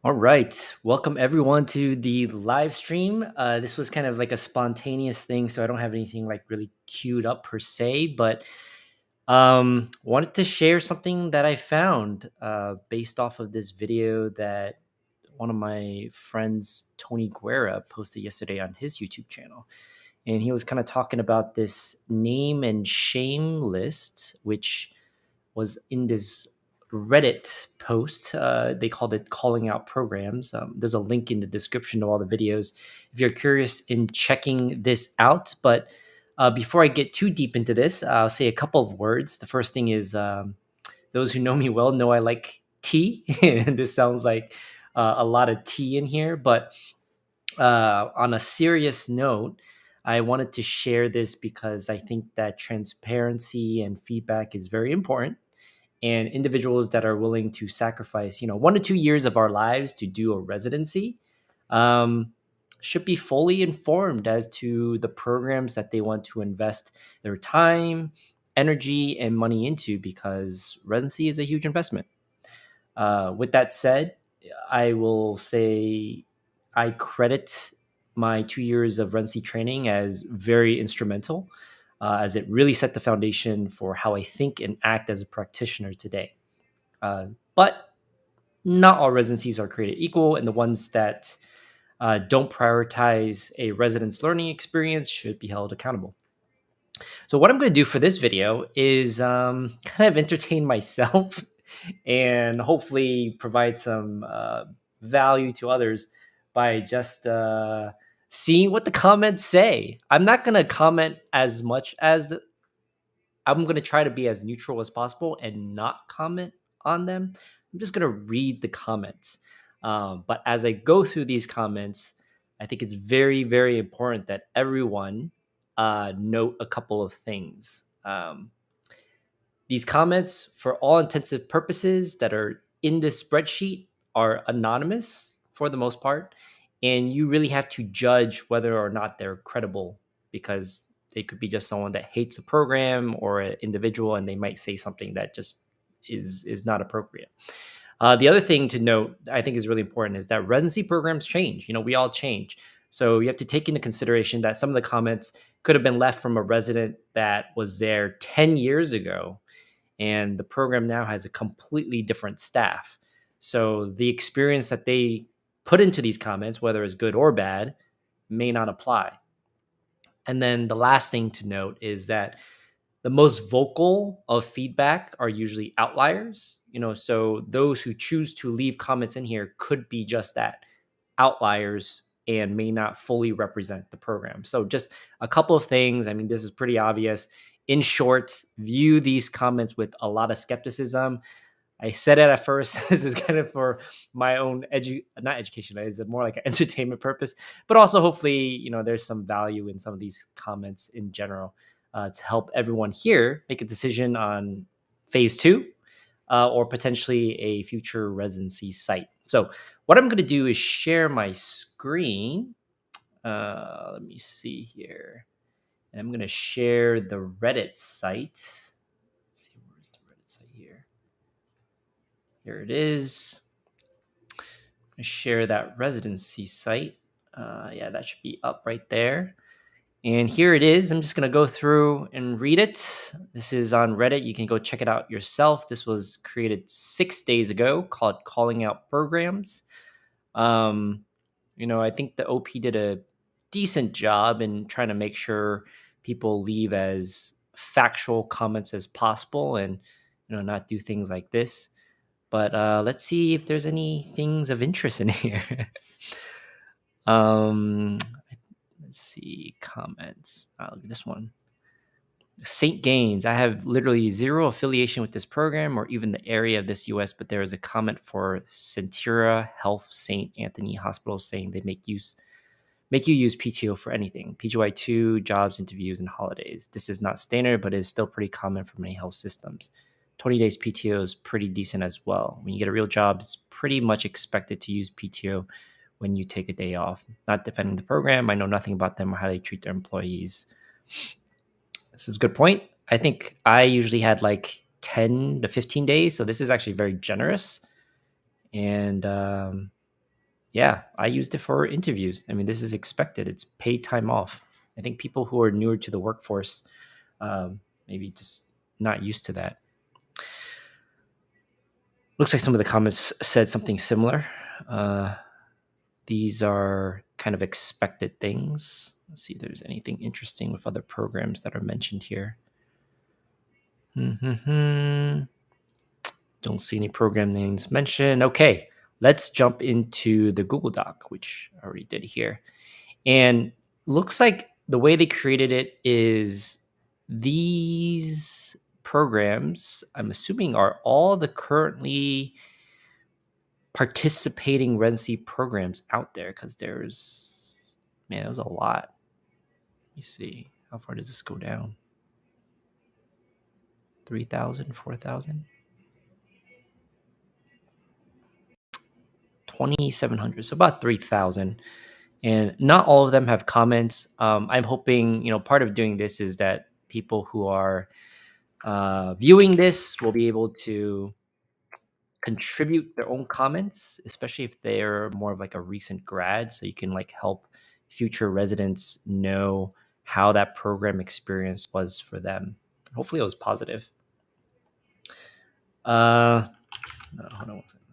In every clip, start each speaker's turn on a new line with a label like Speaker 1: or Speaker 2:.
Speaker 1: All right. Welcome everyone to the live stream. This was kind of like a spontaneous thing, so I don't have anything like really queued up per se, but wanted to share something that I found based off of this video that one of my friends, Tony Guerra, posted yesterday on his YouTube channel. And he was kind of talking about this name and shame list, which was in this Reddit post. They called it calling out programs. There's a link in the description to all the videos if you're curious in checking this out. But before I get too deep into this, I'll say a couple of words. The first thing is those who know me well know I like tea. And this sounds like a lot of tea in here. But on a serious note, I wanted to share this because I think that transparency and feedback is very important, and individuals that are willing to sacrifice 1 to 2 years of our lives to do a residency um, should be fully informed as to the programs that they want to invest their time, energy, and money into, because residency is a huge investment. With that said, I will say I credit my 2 years of residency training as very instrumental, as it really set the foundation for how I think and act as a practitioner today. But not all residencies are created equal, and the ones that don't prioritize a resident's learning experience should be held accountable. So, what I'm going to do for this video is kind of entertain myself and hopefully provide some value to others by just seeing what the comments say. I'm not going to comment as much as I'm going to try to be as neutral as possible and not comment on them. I'm just going to read the comments. But as I go through these comments, I think it's very, very important that everyone note a couple of things. These comments, for all intensive purposes that are in this spreadsheet, are anonymous for the most part. And you really have to judge whether or not they're credible, because they could be just someone that hates a program or an individual, and they might say something that just is not appropriate. The other thing to note, I think is really important, is that residency programs change. We all change. So you have to take into consideration that some of the comments could have been left from a resident that was there 10 years ago, and the program now has a completely different staff. So the experience that they put into these comments, whether it's good or bad, may not apply. And then the last thing to note is that the most vocal of feedback are usually outliers. So those who choose to leave comments in here could be just that, outliers, and may not fully represent the program. So just a couple of things. I mean, this is pretty obvious. In short, view these comments with a lot of skepticism. I said it at first. This is kind of for my own not education. It's more like an entertainment purpose, but also hopefully, there's some value in some of these comments in general, to help everyone here make a decision on phase two, or potentially a future residency site. So what I'm going to do is share my screen. Let me see here. And I'm going to share the Reddit site. Let's see, where's the Reddit site here? Here it is. I'm going to share that residency site. Yeah, that should be up right there. And here it is. I'm just going to go through and read it. This is on Reddit. You can go check it out yourself. This was created 6 days ago, called Calling Out Programs. I think the OP did a decent job in trying to make sure people leave as factual comments as possible, and not do things like this. But let's see if there's any things of interest in here. um, let's see, comments. Look at this one. St. Gaines. I have literally zero affiliation with this program or even the area of this US, but there is a comment for Centura Health St. Anthony Hospital saying they make you use PTO for anything. PGY2, jobs, interviews, and holidays. This is not standard, but is still pretty common for many health systems. 20 days PTO is pretty decent as well. When you get a real job, it's pretty much expected to use PTO when you take a day off. Not defending the program. I know nothing about them or how they treat their employees. This is a good point. I think I usually had like 10 to 15 days. So this is actually very generous. And Yeah, I used it for interviews. I mean, this is expected. It's paid time off. I think people who are newer to the workforce, maybe just not used to that. Looks like some of the comments said something similar. Uh, these are kind of expected things. Let's see if there's anything interesting with other programs that are mentioned here. Don't see any program names mentioned. Okay, let's jump into the Google Doc, which I already did here. And looks like the way they created it is these programs, I'm assuming, are all the currently participating residency programs out there because there's a lot. Let me see. How far does this go down? 3,000, 4,000, 2,700. So about 3,000. And not all of them have comments. I'm hoping, part of doing this is that people who are viewing this will be able to contribute their own comments, especially if they're more of like a recent grad. So you can like help future residents know how that program experience was for them. Hopefully it was positive. No, hold on one second.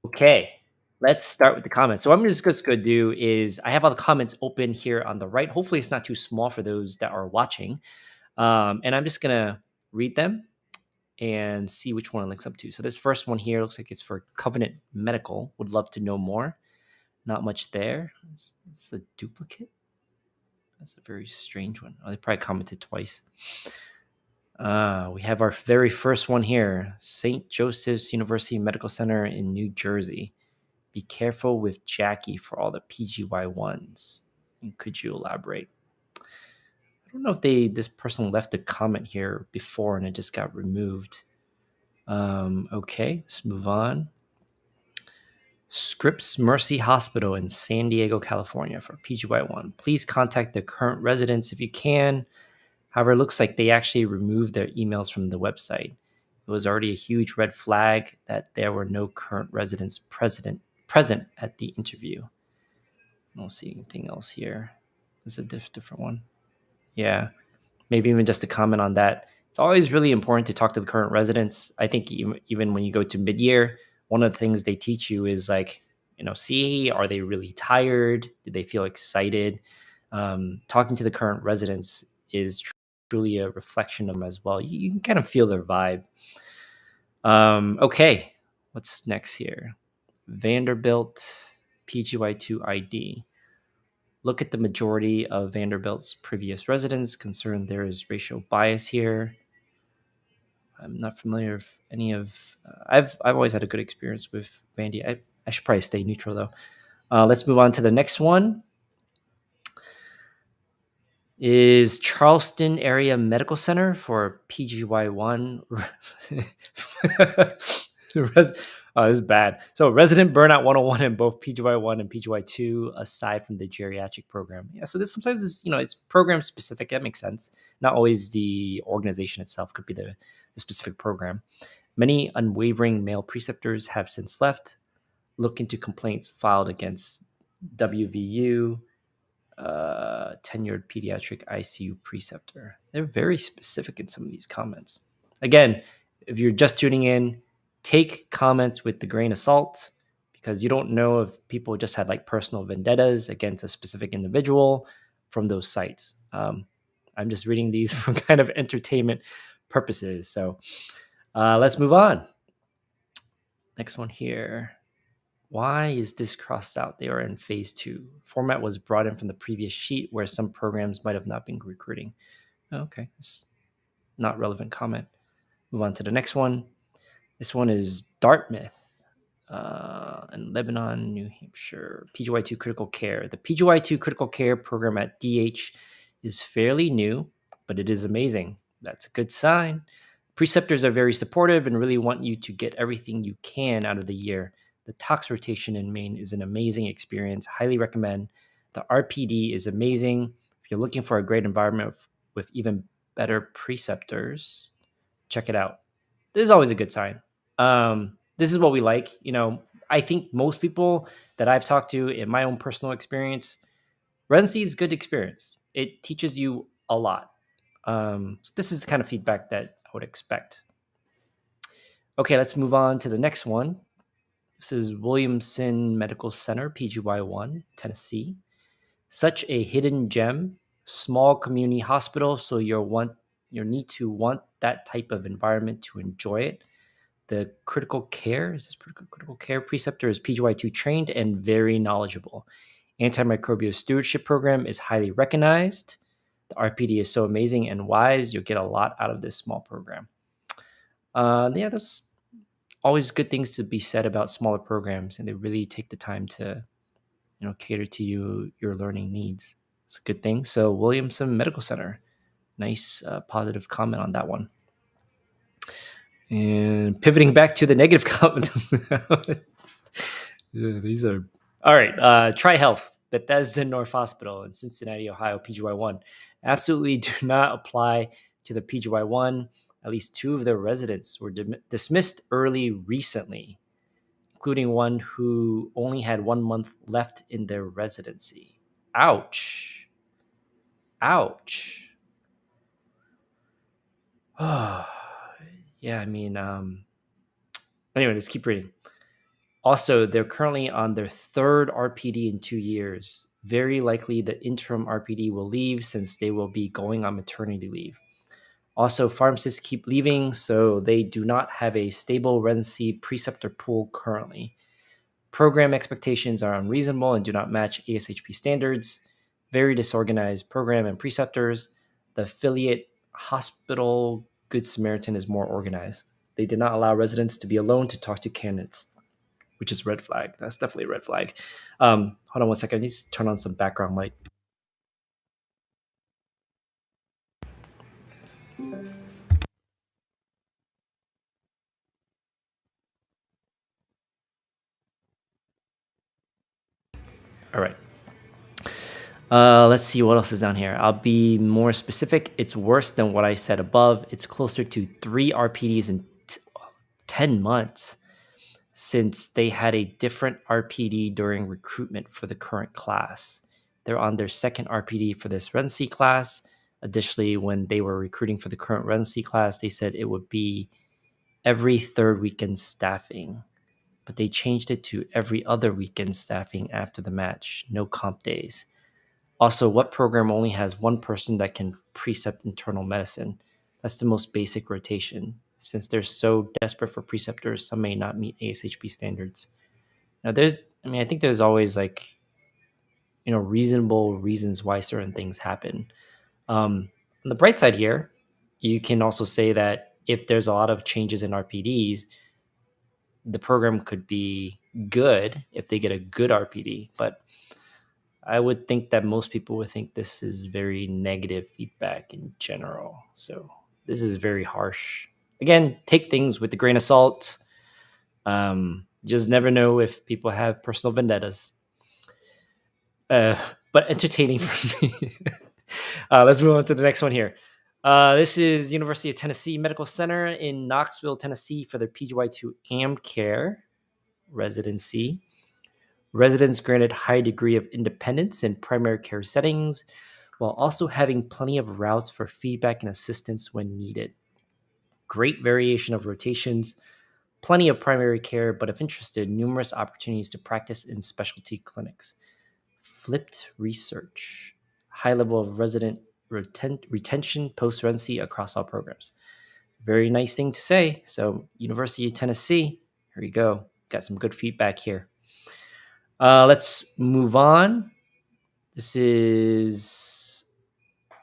Speaker 1: Okay, let's start with the comments. So what I'm just going to do is I have all the comments open here on the right. Hopefully it's not too small for those that are watching. And I'm just going to read them and see which one it links up to. So this first one here looks like it's for Covenant Medical. Would love to know more. Not much there. It's a duplicate. That's a very strange one. Oh, they probably commented twice. We have our very first one here. St. Joseph's University Medical Center in New Jersey. Be careful with Jackie for all the PGY ones. And could you elaborate? I don't know if this person left a comment here before and it just got removed. Okay, let's move on. Scripps Mercy Hospital in San Diego, California for PGY1. Please contact the current residents if you can. However, it looks like they actually removed their emails from the website. It was already a huge red flag that there were no current residents present at the interview. I don't see anything else here. This is a different one. Yeah, maybe even just a comment on that. It's always really important to talk to the current residents. I think even when you go to mid-year, one of the things they teach you is like, see, are they really tired? Do they feel excited? Talking to the current residents is truly a reflection of them as well. You can kind of feel their vibe. Okay, what's next here? Vanderbilt PGY2 ID. Look at the majority of Vanderbilt's previous residents concerned there is racial bias here. I'm not familiar with any of. I've always had a good experience with Vandy. I should probably stay neutral though. Let's move on to the next one. Is Charleston Area Medical Center for PGY1. This is bad. So resident burnout 101 in both PGY1 and PGY2, aside from the geriatric program. Yeah, so this sometimes is, it's program specific. That makes sense. Not always the organization itself, could be the specific program. Many unwavering male preceptors have since left. Look into complaints filed against WVU, tenured pediatric ICU preceptor. They're very specific in some of these comments. Again, if you're just tuning in, take comments with the grain of salt because you don't know if people just had like personal vendettas against a specific individual from those sites. I'm just reading these for kind of entertainment purposes. So let's move on. Next one here. Why is this crossed out? They are in phase 2. Format was brought in from the previous sheet where some programs might have not been recruiting. Okay, it's not relevant comment. Move on to the next one. This one is Dartmouth in Lebanon, New Hampshire. PGY2 Critical Care. The PGY2 Critical Care program at DH is fairly new, but it is amazing. That's a good sign. Preceptors are very supportive and really want you to get everything you can out of the year. The tox rotation in Maine is an amazing experience. Highly recommend. The RPD is amazing. If you're looking for a great environment with even better preceptors, check it out. This is always a good sign. This is what we like. I think most people that I've talked to in my own personal experience, residency is good experience. It teaches you a lot. So this is the kind of feedback that I would expect. Okay, let's move on to the next one. This is Williamson Medical Center, PGY1, Tennessee. Such a hidden gem, small community hospital, so you need to want that type of environment to enjoy it. The critical care preceptor is PGY2 trained and very knowledgeable. Antimicrobial stewardship program is highly recognized. The RPD is so amazing and wise. You'll get a lot out of this small program. Yeah, there's always good things to be said about smaller programs, and they really take the time to cater to your learning needs. It's a good thing. So Williamson Medical Center, nice positive comment on that one. And pivoting back to the negative comments. Yeah, these are all right. Tri Health, Bethesda North Hospital in Cincinnati, Ohio, PGY1. Absolutely do not apply to the PGY1. At least two of their residents were dismissed early recently, including one who only had 1 month left in their residency. Ouch. Ouch. Yeah, I mean, anyway, let's keep reading. Also, they're currently on their third RPD in 2 years. Very likely the interim RPD will leave since they will be going on maternity leave. Also, pharmacists keep leaving, so they do not have a stable residency preceptor pool currently. Program expectations are unreasonable and do not match ASHP standards. Very disorganized program and preceptors. The affiliate hospital Good Samaritan is more organized. They did not allow residents to be alone to talk to candidates, which is a red flag. That's definitely a red flag. Hold on one second. I need to turn on some background light. All right. Let's see what else is down here. I'll be more specific. It's worse than what I said above. It's closer to 3 RPDs in 10 months since they had a different RPD during recruitment for the current class. They're on their second RPD for this residency class. Additionally, when they were recruiting for the current residency class, they said it would be every third weekend staffing, but they changed it to every other weekend staffing after the match. No comp days. Also, what program only has one person that can precept internal medicine? That's the most basic rotation. Since they're so desperate for preceptors, some may not meet ASHP standards. Now, I think there's always reasonable reasons why certain things happen. On the bright side here, you can also say that if there's a lot of changes in RPDs, the program could be good if they get a good RPD, but I would think that most people would think this is very negative feedback in general. So this is very harsh. Again, take things with a grain of salt. Just never know if people have personal vendettas. But entertaining for me. Let's move on to the next one here. This is University of Tennessee Medical Center in Knoxville, Tennessee for their PGY2 AmCare residency. Residents granted high degree of independence in primary care settings, while also having plenty of routes for feedback and assistance when needed. Great variation of rotations, plenty of primary care, but if interested, numerous opportunities to practice in specialty clinics. Flipped research, high level of resident retention post-residency across all programs. Very nice thing to say. So, University of Tennessee, here you go. Got some good feedback here. Let's move on. This is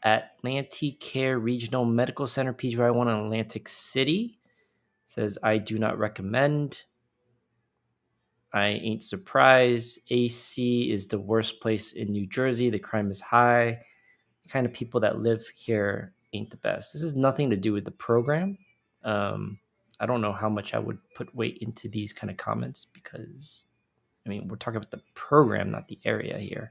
Speaker 1: Atlantic Care Regional Medical Center, PGY1 in Atlantic City. Says, I do not recommend. I ain't surprised. AC is the worst place in New Jersey. The crime is high. The kind of people that live here ain't the best. This has nothing to do with the program. I don't know how much I would put weight into these kind of comments because, we're talking about the program, not the area here.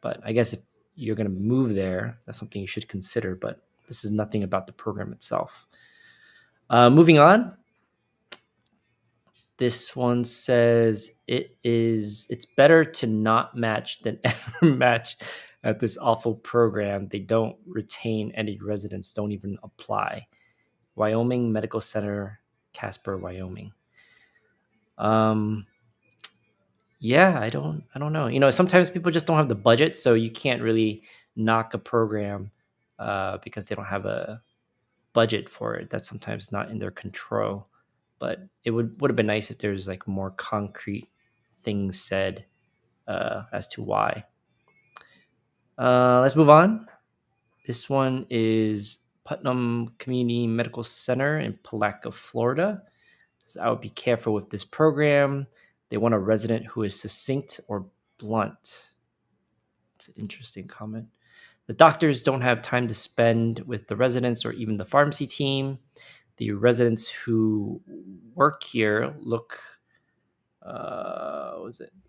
Speaker 1: But I guess if you're going to move there, that's something you should consider. But this is nothing about the program itself. Moving on. This one says it's better to not match than ever match at this awful program. They don't retain any residents, don't even apply. Wyoming Medical Center, Casper, Wyoming. Um, yeah, I don't know. Sometimes people just don't have the budget, so you can't really knock a program because they don't have a budget for it. That's sometimes not in their control. But it would have been nice if there's like more concrete things said as to why. Let's move on. This one is Putnam Community Medical Center in Palatka, Florida. So I would be careful with this program. They want a resident who is succinct or blunt. It's an interesting comment. The doctors don't have time to spend with the residents or even the pharmacy team. The residents who work here look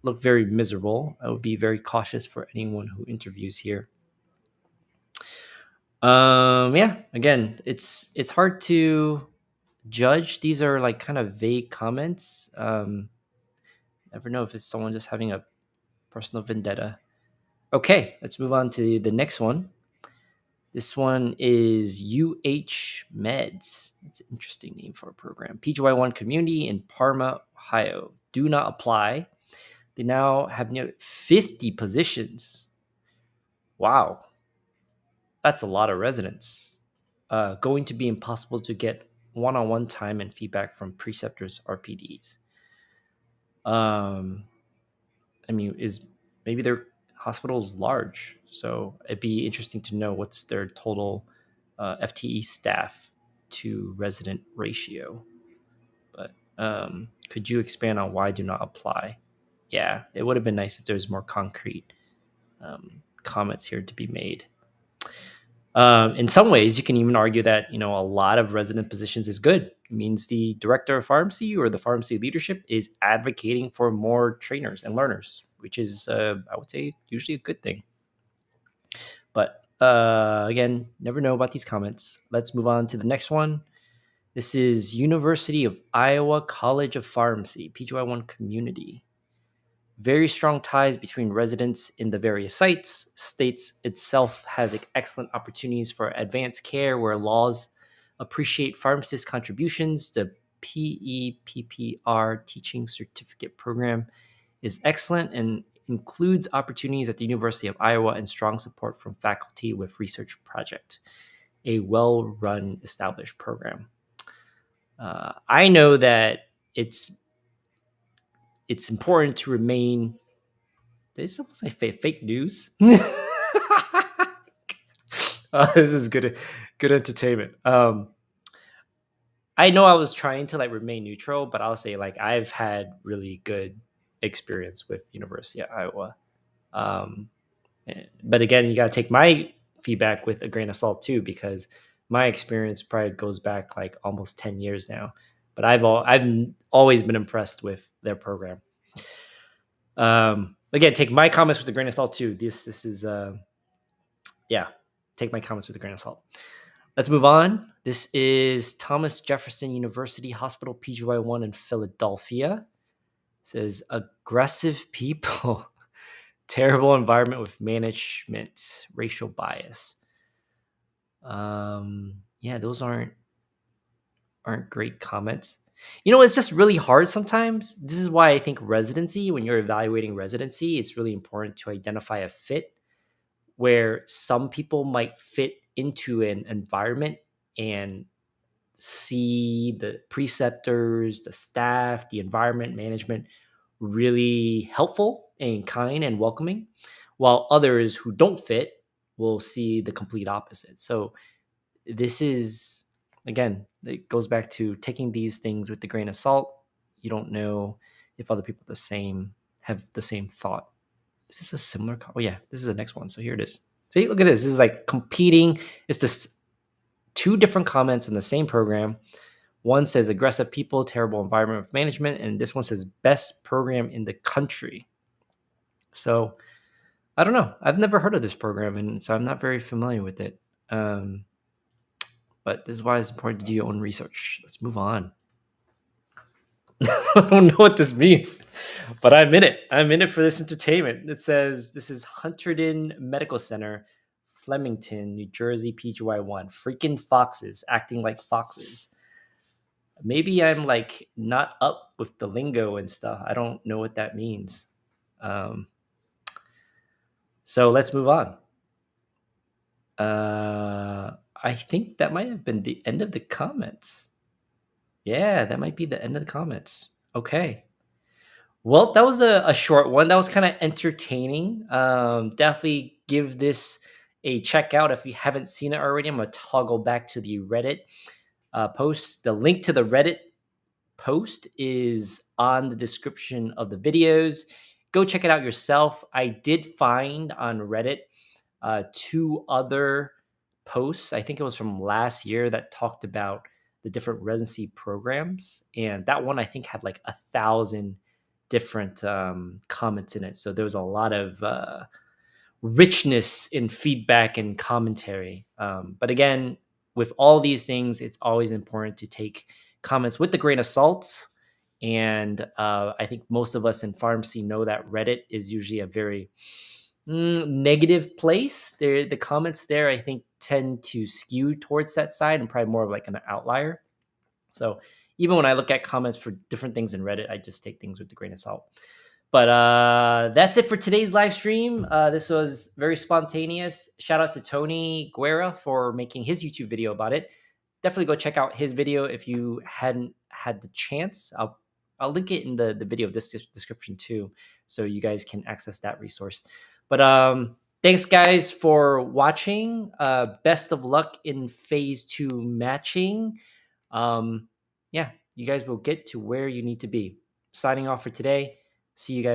Speaker 1: very miserable. I would be very cautious for anyone who interviews here. Yeah, again, it's hard to judge. These are like kind of vague comments. Never know if it's someone just having a personal vendetta. Okay, let's move on to the next one. This one is UH Meds. It's an interesting name for a program. PGY1 Community in Parma, Ohio. Do not apply. They now have nearly 50 positions. Wow, that's a lot of residents. Going to be impossible to get one-on-one time and feedback from preceptors RPDs. I mean, is maybe their hospital's large, so it'd be interesting to know what's their total FTE staff to resident ratio. But could you expand on why do not apply? Yeah, it would have been nice if there was more concrete comments here to be made. In some ways, you can even argue that a lot of resident positions is good. It means the director of pharmacy or the pharmacy leadership is advocating for more trainers and learners, which is, I would say, usually a good thing. But again, never know about these comments. Let's move on to the next one. This is University of Iowa College of Pharmacy, PGY1 Community. Very strong ties between residents in the various sites. States itself has excellent opportunities for advanced care where laws appreciate pharmacists' contributions. The PEPPR teaching certificate program is excellent and includes opportunities at the University of Iowa and strong support from faculty with research project. A well-run, established program. I know that it's important to remain. Did someone say fake news? This is good entertainment. I know I was trying to remain neutral, but I'll say I've had really good experience with University of Iowa. But again, you got to take my feedback with a grain of salt too, because my experience probably goes back almost 10 years now. But I've always been impressed with their program. Again, take my comments with a grain of salt too. This is take my comments with a grain of salt. Let's move on. This is Thomas Jefferson University Hospital, PGY1 in Philadelphia. It says aggressive people, terrible environment with management, racial bias. Yeah, those aren't great comments. It's just really hard sometimes. This is why I think residency, when you're evaluating residency, it's really important to identify a fit where some people might fit into an environment and see the preceptors, the staff, the environment management really helpful and kind and welcoming, while others who don't fit will see the complete opposite. So this is, again, it goes back to taking these things with a grain of salt. You don't know if other people have the same thought. Is this a similar? Oh yeah, this is the next one. So here it is. See, look at this. This is competing. It's just two different comments in the same program. One says aggressive people, terrible environment of management, and this one says best program in the country. So I don't know. I've never heard of this program, and so I'm not very familiar with it. but this is why it's important to do your own research. Let's move on. I don't know what this means, but I'm in it. I'm in it for this entertainment. It says this is Hunterdon Medical Center, Flemington, New Jersey, PGY1. Freaking foxes acting like foxes. Maybe I'm like not up with the lingo and stuff. I don't know what that means. Um, so let's move on. I think that might have been the end of the comments. Yeah, that might be the end of the comments. Okay. Well, that was a short one. That was kind of entertaining. Definitely give this a check out if you haven't seen it already. I'm going to toggle back to the Reddit post. The link to the Reddit post is on the description of the videos. Go check it out yourself. I did find on Reddit two other posts. I think it was from last year that talked about the different residency programs, and that one I think had like 1,000 different comments in it. So there was a lot of richness in feedback and commentary. But again, with all these things, it's always important to take comments with a grain of salt. And I think most of us in pharmacy know that Reddit is usually a very negative place. There, the comments there, I think, tend to skew towards that side and probably more of like an outlier. So even when I look at comments for different things in Reddit, I just take things with a grain of salt. But that's it for today's live stream. This was very spontaneous. Shout out to Tony Guerra for making his YouTube video about it. Definitely go check out his video if you hadn't had the chance. I'll link it in the video of this description too, so you guys can access that resource. But thanks guys for watching. Best of luck in phase 2 matching. Yeah, you guys will get to where you need to be. Signing off for today. See you guys.